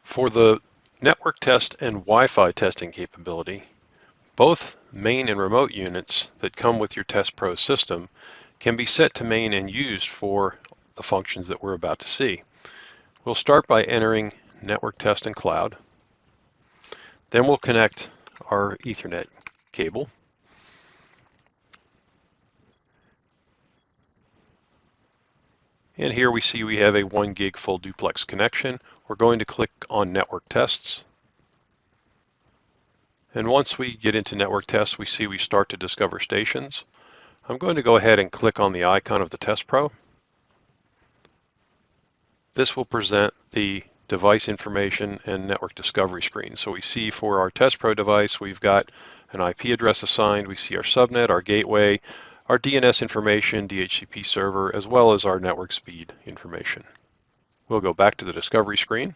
For the network test and Wi-Fi testing capability, both main and remote units that come with your TestPro system can be set to main and used for the functions that we're about to see. We'll start by entering Network Test and Cloud. Then we'll connect our Ethernet cable. And here we see we have a 1 gig full duplex connection. We're going to click on Network Tests. And once we get into Network Tests, we see we start to discover stations. I'm going to go ahead and click on the icon of the TestPro. This will present the device information and network discovery screen. So we see for our TestPro device, we've got an IP address assigned. We see our subnet, our gateway, our DNS information, DHCP server, as well as our network speed information. We'll go back to the discovery screen.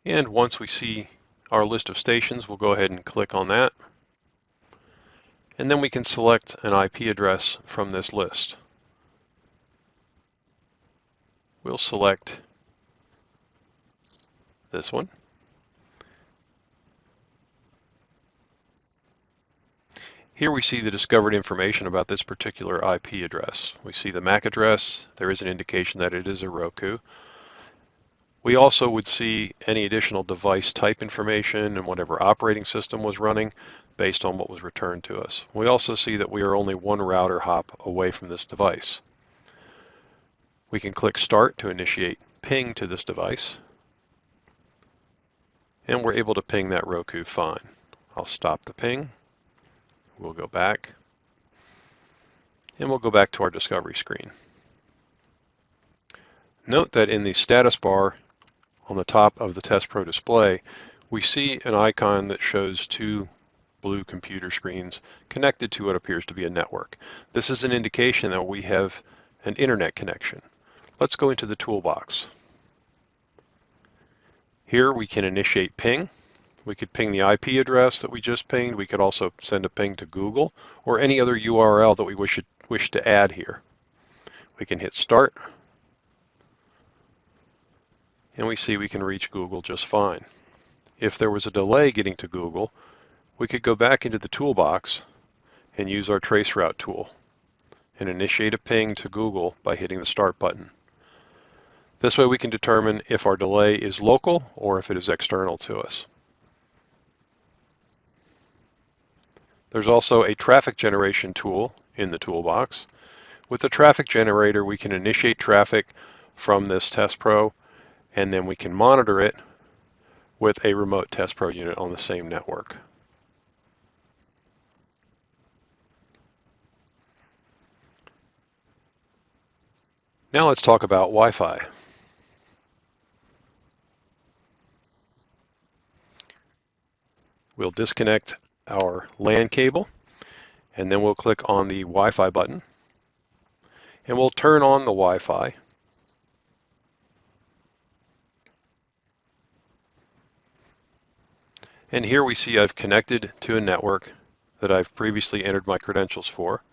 And once we see our list of stations, we'll go ahead and click on that. And then we can select an IP address from this list. We'll select this one. Here we see the discovered information about this particular IP address. We see the MAC address. There is an indication that it is a Roku. We also would see any additional device type information and whatever operating system was running based on what was returned to us. We also see that we are only one router hop away from this device. We can click Start to initiate ping to this device. And we're able to ping that Roku fine. I'll stop the ping. We'll go back. And we'll go back to our discovery screen. Note that in the status bar on the top of the TestPro display, we see an icon that shows two blue computer screens connected to what appears to be a network. This is an indication that we have an internet connection. Let's go into the toolbox. Here we can initiate ping. We could ping the IP address that we just pinged. We could also send a ping to Google or any other URL that we wish to add here. We can hit Start. And we see we can reach Google just fine. If there was a delay getting to Google, we could go back into the toolbox and use our traceroute tool and initiate a ping to Google by hitting the Start button. This way we can determine if our delay is local or if it is external to us. There's also a traffic generation tool in the toolbox. With the traffic generator, we can initiate traffic from this TestPro, and then we can monitor it with a remote TestPro unit on the same network. Now let's talk about Wi-Fi. We'll disconnect our LAN cable, and then we'll click on the Wi-Fi button, and we'll turn on the Wi-Fi. And here we see I've connected to a network that I've previously entered my credentials for.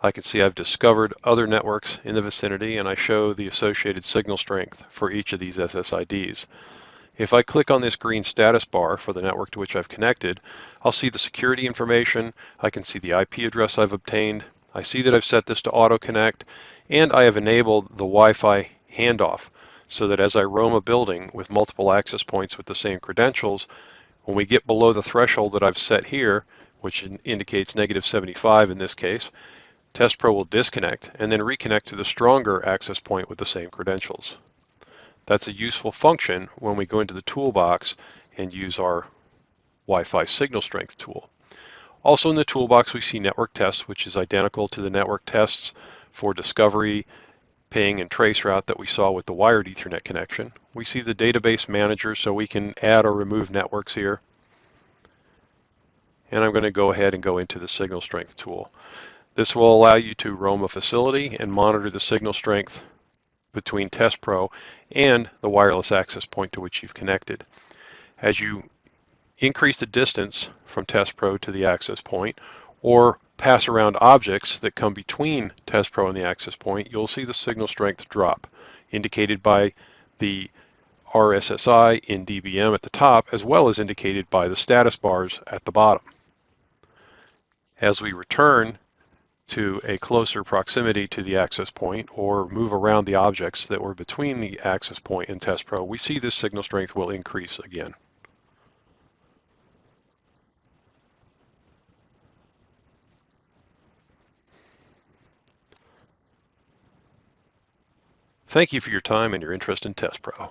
I can see I've discovered other networks in the vicinity, and I show the associated signal strength for each of these SSIDs. If I click on this green status bar for the network to which I've connected, I'll see the security information. I can see the IP address I've obtained. I see that I've set this to auto connect, and I have enabled the Wi-Fi handoff so that as I roam a building with multiple access points with the same credentials, when we get below the threshold that I've set here, which indicates -75 in this case, TestPro will disconnect and then reconnect to the stronger access point with the same credentials. That's a useful function when we go into the toolbox and use our Wi-Fi signal strength tool. Also in the toolbox we see network tests, which is identical to the network tests for discovery, ping, and traceroute that we saw with the wired Ethernet connection. We see the database manager, so we can add or remove networks here. And I'm going to go ahead and go into the signal strength tool. This will allow you to roam a facility and monitor the signal strength between TestPro and the wireless access point to which you've connected. As you increase the distance from TestPro to the access point, or pass around objects that come between TestPro and the access point, you'll see the signal strength drop, indicated by the RSSI in dBm at the top, as well as indicated by the status bars at the bottom. As we return to a closer proximity to the access point or move around the objects that were between the access point and TestPro, we see this signal strength will increase again. Thank you for your time and your interest in TestPro.